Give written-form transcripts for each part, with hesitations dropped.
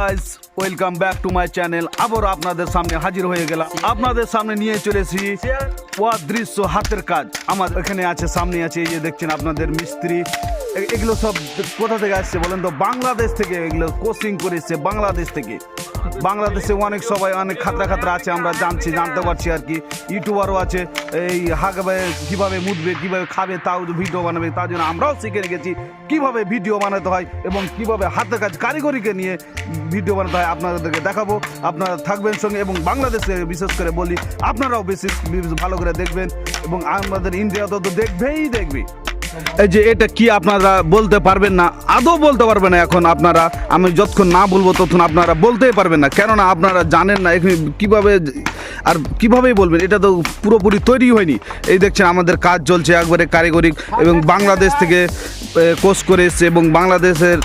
Guys welcome back to my channel. আবার আপনাদের সামনে হাজির হয়ে গেলাম। আপনাদের সামনে নিয়ে চলেছি অদৃশ্য হাতের কাজ। আমাদের এখানে আছে, সামনে আছে, এই যে দেখছেন আপনাদের মিস্ত্রি। এগুলো সব কোথা থেকে আসছে বলেন তো? বাংলাদেশ থেকে এগুলো কোচিং করে এসছে, বাংলাদেশ থেকে। বাংলাদেশে অনেক সবাই অনেক খাতরা আছে, আমরা জানতে পারছি আর কি। ইউটিউবারও আছে, এই হাঁকবে কীভাবে মুদবে, কীভাবে খাবে, তাও ভিডিও বানাবে। তার জন্য আমরাও শিখে রেখেছি কীভাবে ভিডিও বানাতে হয় এবং কীভাবে হাতের কাজ কারিগরিকে নিয়ে ভিডিও বানাতে হয়। আপনাদেরকে দেখাবো, আপনারা থাকবেন সঙ্গে। এবং বাংলাদেশে বিশেষ করে বলি, আপনারাও বেশি ভালো করে দেখবেন এবং আমাদের ইন্ডিয়াতে তো দেখবি। এই যে এটা কি আপনারা বলতে পারবেন না, আদৌ বলতে পারবেন না এখন আপনারা। আমি যতক্ষণ না বলবো ততক্ষণ আপনারা বলতেই পারবেন না, কেননা আপনারা জানেন না এখানে কীভাবে আর কীভাবেই বলবেন। এটা তো পুরোপুরি তৈরি হয়নি। এই দেখছেন আমাদের কাজ চলছে একবারে কারিগরি, এবং বাংলাদেশ থেকে কোর্স করে এসছে এবং বাংলাদেশের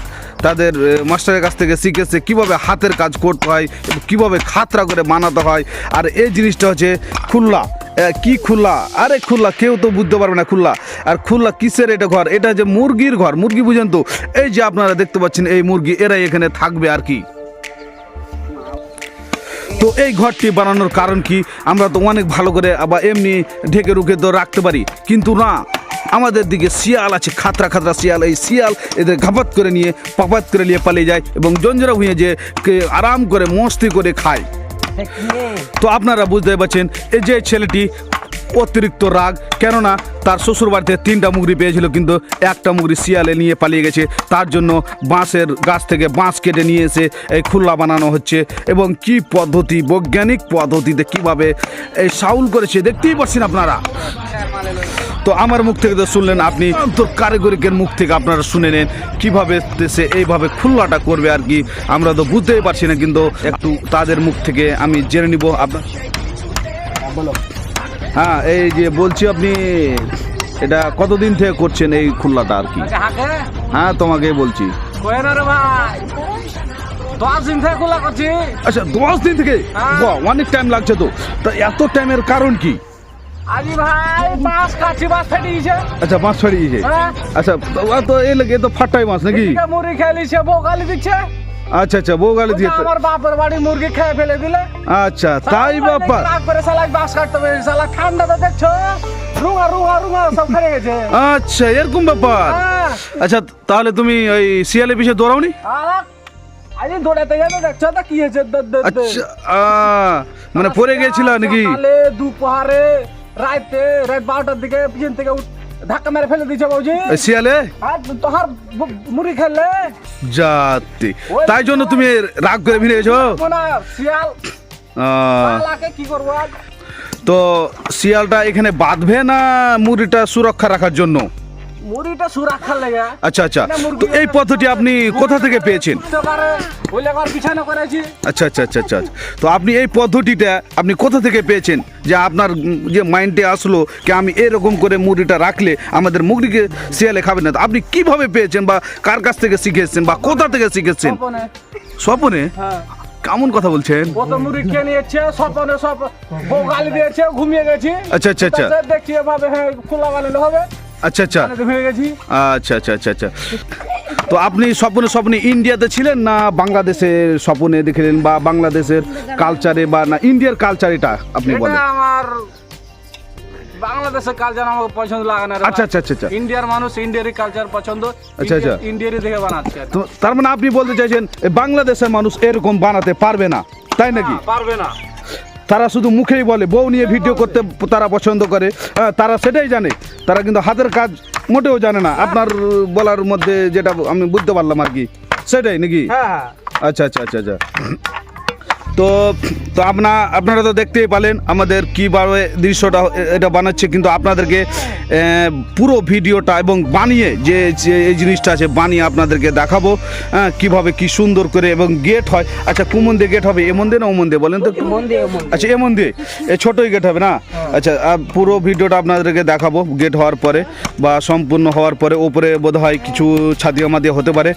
তাদের মাস্টারের কাছ থেকে শিখেছে কীভাবে হাতের কাজ করতে হয়, কীভাবে খাতরা করে বানাতে হয়। আর এই জিনিসটা হচ্ছে খুল্লা। কি খুল্লা? আরে খুল্লা কেউ তো বুঝতে পারবে না খুল্লা। আর খুল্লা কিসের এটা ঘর? এটা যে মুরগির ঘর, মুরগি বুঝেন তো? এই যে আপনারা দেখতে পাচ্ছেন এই মুরগি, এরাই এখানে থাকবে আর কি। তো এই ঘরটি বানানোর কারণ কি? আমরা তো অনেক ভালো করে আবার এমনি ঢেকে রুখে তো রাখতে পারি, কিন্তু না, আমাদের দিকে শিয়াল আছে, খাতরা শিয়াল। এই শিয়াল এদের ঘাপাত করে নিয়ে পাপাত করে নিয়ে পালিয়ে যায় এবং জঞ্জরা হয়ে যে আরাম করে মস্তি করে খায়। তো আপনারা বুঝতে পারছেন এই যে ছেলেটি অতিরিক্ত রাগ, কেননা তার শ্বশুর বাড়িতে 3টা মুরগি পেয়েছিল, কিন্তু একটা মুরগি শিয়ালে নিয়ে পালিয়ে গেছে। তার জন্য বাঁশের গাছ থেকে বাঁশ কেটে নিয়ে এসে এই খুল্লা বানানো হচ্ছে। এবং কি পদ্ধতি, বৈজ্ঞানিক পদ্ধতিতে কিভাবে এই সাউল করেছে দেখতেই পাচ্ছেন আপনারা। তো আমার মুখ থেকে তো শুনলেন, আপনি তো কারিগরিকের মুখ থেকে আপনারা শুনে নেন কীভাবে সে এইভাবে খুল্লাটা করবে আর কি। আমরা তো বুঝতেই পারছি না, কিন্তু একটু তাদের মুখ থেকে আমি জেনে নিব। আপনার বলো। হ্যাঁ, এই যে বলছি, আপনি এটা কতদিন থেকে করছেন এই খুল্লাটা আর কি? হ্যাঁ, তোমাকেই বলছি। 10 দিন থেকে খুল্লা করছি। আচ্ছা, 10 দিন থেকে? অনেক টাইম লাগছে তো। তা এত টাইমের কারণ কি? আজি ভাই মাছ কাছি, মাছ ফেটে গেছে। আচ্ছা, মাছ ফেটে গেছে। আচ্ছা, তো এই লাগে তো ফাটাই মাছ নাকি? মুরগি খেয়ে লিছে, বউ গালি দিচ্ছে। আচ্ছা, বউ গালি দিয়ে আমার বাপের বাড়ি মুরগি খেয়ে ফেলে দিলে। আচ্ছা, তাই ব্যাপার। তারপরে শালা বাস কাটতে হবে, শালা ঠান্ডাতে দেখছো রুঙা সব খেয়ে গেছে। আচ্ছা, এরকম ব্যাপার। আচ্ছা, তাহলে তুমি ওই শিয়ালে পিছিয়ে দৌড়াওনি? আরে দৌড়াতে গেলে দেখছো তো কি হয়েছে। আচ্ছা, মানে পড়ে গেছিল নাকি? দুপুরে রাত 12টার দিকে পিছন থেকে ধাক্কা মেরে ফেলে দিয়েছে বউজি শিয়ালে। আর তোহার মুড়ি খেলে যাতে, তাই জন্য তুমি রাগ করে ভিড়ে গেছো। শিয়াল কি করবো? তো শিয়ালটা এখানে বাঁধবে না মুড়িটা সুরক্ষা রাখার জন্য? মুড়িটা সুরক্ষার লেগে। আচ্ছা, তো এই পদ্ধতি আপনি কোথা থেকে পেয়েছেন? আচ্ছা, তো আপনি এই পদ্ধতিটা আপনি কোথা থেকে পেয়েছেন, যে আপনার যে মাইন্ডে আসলো কি আমি এরকম করে মুড়িটা রাখলে আমাদের মুরগিকে শিয়ালে খাবে না? আপনি কিভাবে পেয়েছেন, বা কার কাছ থেকে শিখেছেন, বা কোথা থেকে শিখেছেন? স্বপনে? কেমন কথা বলছেন? মুড়ি খেয়ে নিয়েছে স্বপনে, সব বউ গালি দিয়েছে, ঘুমিয়ে গেছি। আচ্ছা, দেখছি এভাবে খোলা বানালে হবে। আচ্ছা, তো আপনি স্বপ্নে ইন্ডিয়াতে ছিলেন না বাংলাদেশের স্বপ্নে দেখলেন, বা বাংলাদেশের কালচারে, বা না ইন্ডিয়ার কালচার? এটা আপনি বলেন। আমার বাংলাদেশের কালচার আমার পছন্দ লাগে না। আচ্ছা, ইন্ডিয়ার মানুষ ইন্ডিয়ারই কালচার পছন্দ। আচ্ছা, ইন্ডিয়ারই দেখে বানাচ্ছে। তো তার মানে আপনি বলতে চাইছেন বাংলাদেশের মানুষ এরকম বানাতে পারবে না, তাই নাকি? পারবে না। তারা শুধু মুখেই বলে বউ নিয়ে ভিডিও করতে তারা পছন্দ করে, তারা সেটাই জানে, তারা কিন্তু হাতের কাজ মোটেও জানে না। আপনার বলার মধ্যে যেটা আমি বুঝতে পারলাম আর কি, সেটাই নাকি? আচ্ছা, তো আপনারা তো দেখতেই পেলেন আমাদের কীভাবে দৃশ্যটা এটা বানাচ্ছে, কিন্তু আপনাদেরকে পুরো ভিডিওটা এবং বানিয়ে যে এই জিনিসটা আছে বানিয়ে আপনাদেরকে দেখাবো কিভাবে কি সুন্দর করে এবং গেট হয়। আচ্ছা, কুমন দিয়ে গেট হবে? এমন দিয়ে না ওমন দিয়ে বলেন তো? আচ্ছা, এমন দিয়ে, ছোটোই গেট হবে না? আচ্ছা, পুরো ভিডিওটা আপনাদেরকে দেখাবো গেট হওয়ার পরে বা সম্পূর্ণ হওয়ার পরে। ওপরে বোধ হয় কিছু ছাদিয়া মাদিয়া হতে পারে,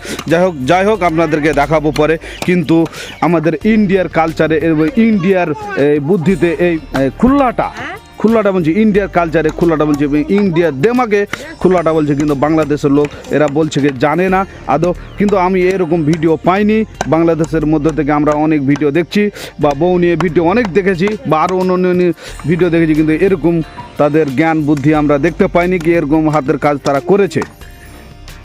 যাই হোক আপনাদেরকে দেখাবো পরে। কিন্তু আমাদের ইন্ডিয়ার কালচারে, ইন্ডিয়ার বুদ্ধিতে এই খুল্লাটা খুল্লাটা বলছে ইন্ডিয়ার কালচারে, খুল্লাটা বলছে ইন্ডিয়ার দেমাগে খুল্লাটা বলছে, কিন্তু বাংলাদেশের লোক এরা বলছে কি জানে না আদৌ। কিন্তু আমি এরকম ভিডিও পাইনি, বাংলাদেশের মধ্যে থেকে আমরা অনেক ভিডিও দেখছি বা বউ নিয়ে ভিডিও অনেক দেখেছি বা আরও অন্য ভিডিও দেখেছি, কিন্তু এরকম তাদের জ্ঞান বুদ্ধি আমরা দেখতে পাইনি কি এরকম হাতের কাজ তারা করেছে।